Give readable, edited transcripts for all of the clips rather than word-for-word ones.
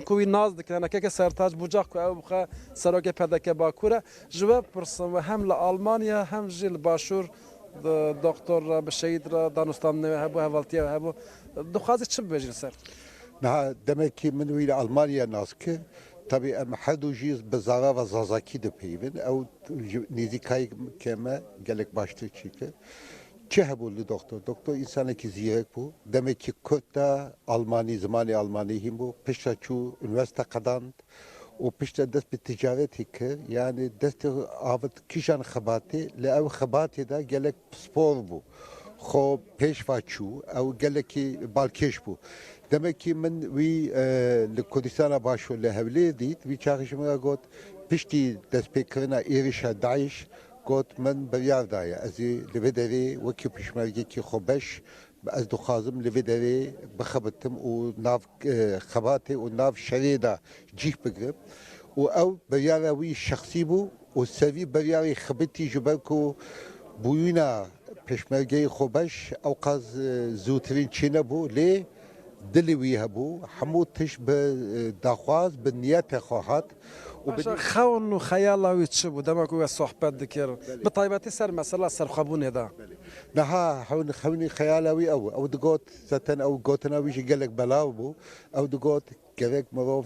کوی ناز دکن که سرتاج بوجاق کو او بخا سراغ پدک باکوره جواب پرسم و هم لآلمانیا هم جیل باشور دکتر بشید را دانستان نه هبو هوالتی هبو دخوازی چه بجی سر نه demek من وی Almanya ناسکه tabii em her du jiz bi zara ve zazakî dipeyvin ew nêzîkayê ke me gelek baştir çîke çi hebû li doktor însanekî zîrek bû demekî Kurd da Almanî zimanê Almanî hîn bû pişta çû üniversite qedand û pişta dest bi ticaretê kir yani destê avit kîjan xebatê li ew xebatê de gelek spor bû خو پێشوا چوو ئەو gelekî balkêş bû demekî min wî li Kurdistana Başûr li Hewlêrê dît wî çaxî min got piştî destpêkirina êrişa Daeş got min biryar daye ez ê li vê derê wekî pişmergekî xwebeş ez dixwazim li vê derê bixebitim û nav xebatê û nav şerê de cih bigirim û ew biryara wî şexsî bû û sevî biryarê xebitî ji ber ku bûyîna پشمرگه خوبش او قاز زوترین چینه بو لی دلی وی هبو همو تش به دخواز به نیت خواهد خون و خیال وی چه بود دما کو صحبت دکر به طیبتی سر مثلا سر خبونه دا نه خونی خیال وی او دگوت زتن او گوتنا ویش گلک بلاو بو او دگوت گرک مرو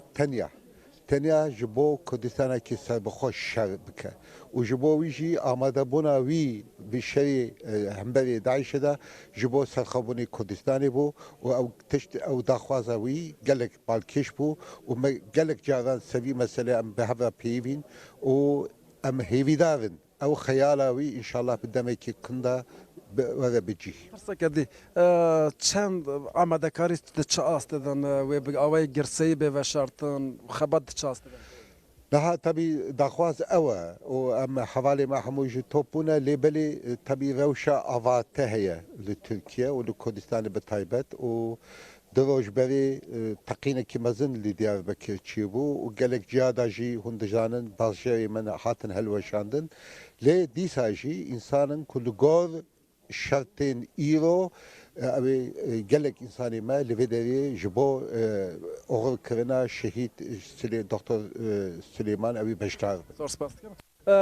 تنیا جبو کردستان کی سر بخوش شر بکه و جبو ویجی آماده بونا وی بشری همبری داعش ده جبو سرخابونی کردستانی بو و او تشت او دخوازه وی گلک بالکش بو و گلک جاران سوی مسئله ام به هوا پیوین و ام هیویدارن او خیالا وی انشالله بدمه کی کنده وره بجی. پرسه کردی چند آماده کاری چه است دن و به آوای گرسی به و شرطن خبر چه است دن نه طبی دخواز اوه و ام حوالی ما هموج توپونه لیبلی طبی روشا آواته هیا لترکیه و لکردستان بتایبت و دروج بری تقینه کی مزن لیدیار بکر چی بو و گلک جادا جی هندجانن بازجی من هاتن هلوشاندن لی دیساجی انسانن کل گور شرطین ایرو اوی گلک انسانی ما لودری جبو اوغل کرنا شهید دکتر سلیمان اوی بشتار.